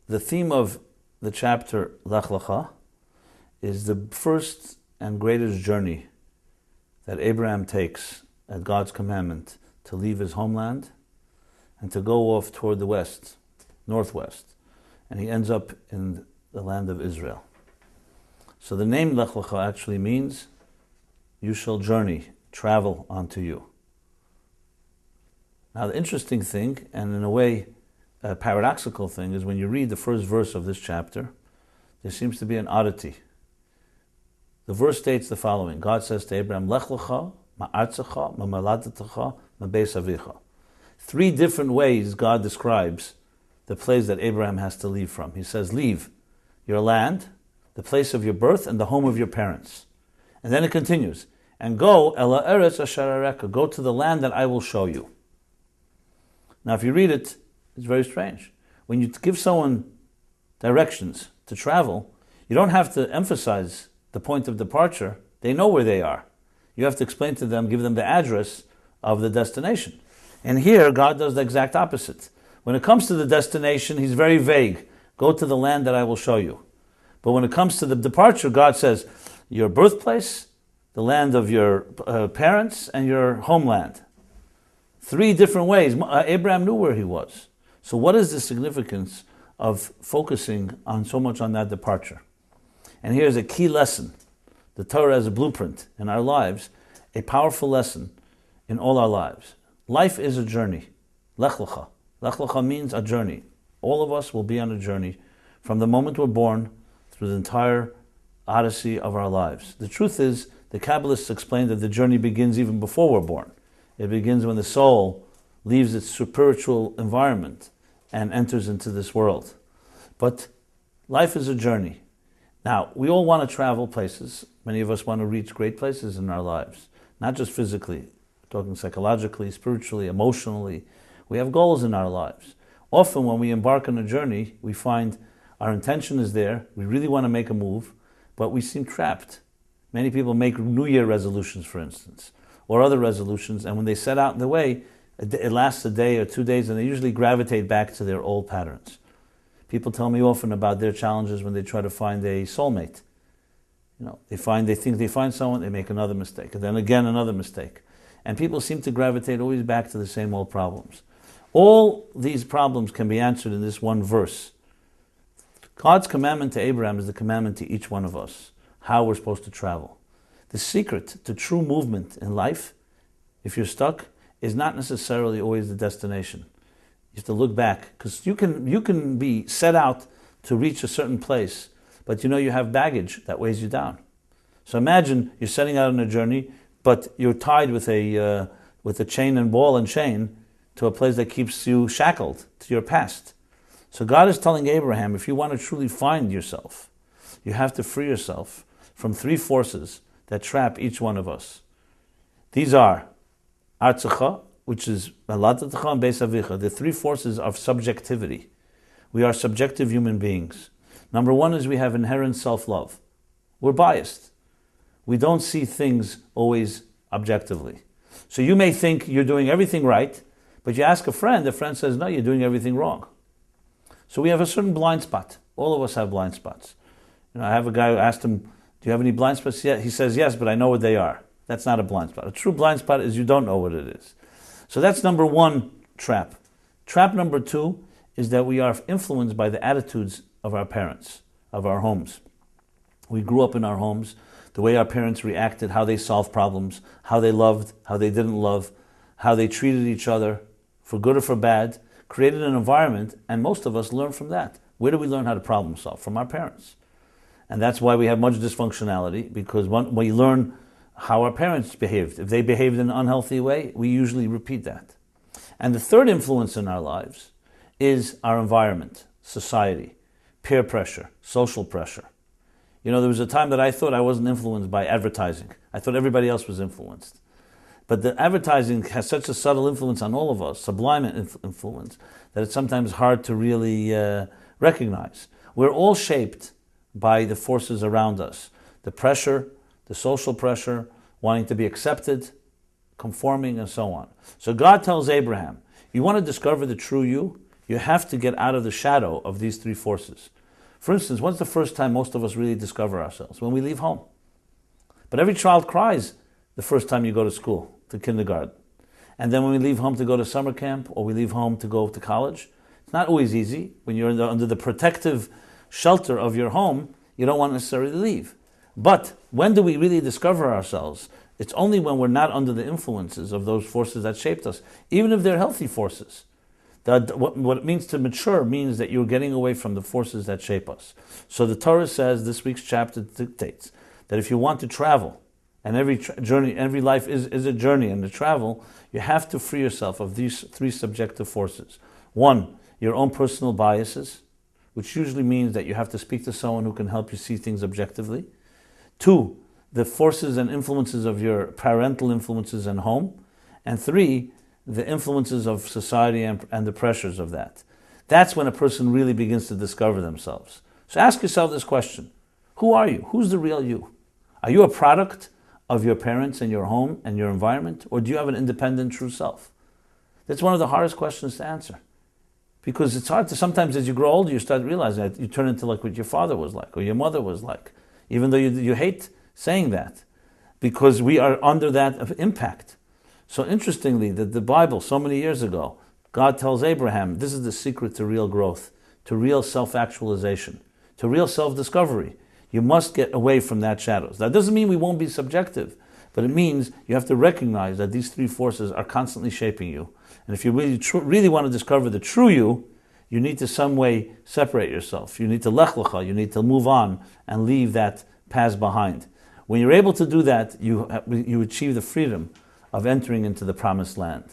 The theme of the chapter Lech Lecha is the first and greatest journey that Abraham takes at God's commandment to leave his homeland and to go off toward the west, northwest, and he ends up in the land of Israel. So the name Lech Lecha actually means, you shall journey, travel unto you. Now the interesting thing, and in a way a paradoxical thing, is when you read the first verse of this chapter, there seems to be an oddity. The verse states the following. God says to Abraham, Lech Lecha, ma'artzecha, ma'moladetecha, ma'beis avicha. 3 different ways God describes the place that Abraham has to leave from. He says, leave your land, the place of your birth, and the home of your parents. And then it continues, and go, ela eretz asher areka, go to the land that I will show you. Now if you read it, it's very strange. When you give someone directions to travel, you don't have to emphasize the point of departure. They know where they are. You have to explain to them, give them the address of the destination. And here, God does the exact opposite. When it comes to the destination, he's very vague. Go to the land that I will show you. But when it comes to the departure, God says, your birthplace, the land of your parents, and your homeland. 3 different ways. Abraham knew where he was. So what is the significance of focusing on so much on that departure? And here's a key lesson. The Torah as a blueprint in our lives, a powerful lesson in all our lives. Life is a journey. Lech Lecha. Lech Lecha means a journey. All of us will be on a journey from the moment we're born through the entire odyssey of our lives. The truth is, the Kabbalists explain that the journey begins even before we're born. It begins when the soul leaves its spiritual environment and enters into this world. But life is a journey. Now, we all want to travel places. Many of us want to reach great places in our lives, not just physically, talking psychologically, spiritually, emotionally. We have goals in our lives. Often when we embark on a journey, we find our intention is there, we really want to make a move, but we seem trapped. Many people make New Year resolutions, for instance, or other resolutions, and when they set out in the way, it lasts a day or 2 days, and they usually gravitate back to their old patterns. People tell me often about their challenges when they try to find a soulmate. They think they find someone, they make another mistake, and then again another mistake. And people seem to gravitate always back to the same old problems. All these problems can be answered in this one verse. God's commandment to Abraham is the commandment to each one of us, how we're supposed to travel. The secret to true movement in life, if you're stuck, is not necessarily always the destination. You have to look back, because you can be set out to reach a certain place, but you have baggage that weighs you down. So imagine you're setting out on a journey, but you're tied with a chain and ball and chain to a place that keeps you shackled to your past. So God is telling Abraham, if you want to truly find yourself, you have to free yourself from 3 forces that trap each one of us. These are Artzecha, which is Ma'moladetecha and Beis Avicha, the 3 forces of subjectivity. We are subjective human beings. Number 1 is we have inherent self-love. We're biased. We don't see things always objectively. So you may think you're doing everything right, but you ask a friend, the friend says, no, you're doing everything wrong. So we have a certain blind spot. All of us have blind spots. I have a guy who asked him, do you have any blind spots? Yeah. He says, yes, but I know what they are. That's not a blind spot. A true blind spot is you don't know what it is. So that's number 1 trap. Trap number 2 is that we are influenced by the attitudes of our parents, of our homes. We grew up in our homes, the way our parents reacted, how they solved problems, how they loved, how they didn't love, how they treated each other, for good or for bad, created an environment, and most of us learn from that. Where do we learn how to problem solve? From our parents. And that's why we have much dysfunctionality, because when we learn how our parents behaved. If they behaved in an unhealthy way, we usually repeat that. And the third influence in our lives is our environment, society, peer pressure, social pressure. There was a time that I thought I wasn't influenced by advertising. I thought everybody else was influenced. But the advertising has such a subtle influence on all of us, sublime influence, that it's sometimes hard to really recognize. We're all shaped by the forces around us. The pressure, the social pressure, wanting to be accepted, conforming, and so on. So God tells Abraham, you want to discover the true you? You have to get out of the shadow of these three forces. For instance, when's the first time most of us really discover ourselves? When we leave home. But every child cries the first time you go to school, to kindergarten. And then when we leave home to go to summer camp, or we leave home to go to college, it's not always easy. When you're under the protective shelter of your home, you don't want to necessarily leave. But when do we really discover ourselves? It's only when we're not under the influences of those forces that shaped us, even if they're healthy forces. What it means to mature means that you're getting away from the forces that shape us. So the Torah says, this week's chapter dictates, that if you want to travel, and every life is a journey and a travel, you have to free yourself of these three subjective forces. One, your own personal biases, which usually means that you have to speak to someone who can help you see things objectively. Two, the forces and influences of your parental influences and home. And three, the influences of society and the pressures of that. That's when a person really begins to discover themselves. So ask yourself this question. Who are you? Who's the real you? Are you a product of your parents and your home and your environment? Or do you have an independent, true self? That's one of the hardest questions to answer. Because it's hard to, sometimes as you grow older, you start realizing that you turn into like what your father was like, or your mother was like. Even though you hate saying that. Because we are under that impact. So interestingly, that the Bible, so many years ago, God tells Abraham, this is the secret to real growth, to real self-actualization, to real self-discovery. You must get away from that shadows. That doesn't mean we won't be subjective, but it means you have to recognize that these three forces are constantly shaping you. And if you really want to discover the true you, you need to some way separate yourself. You need to Lech Lecha, you need to move on and leave that past behind. When you're able to do that, you achieve the freedom of entering into the promised land.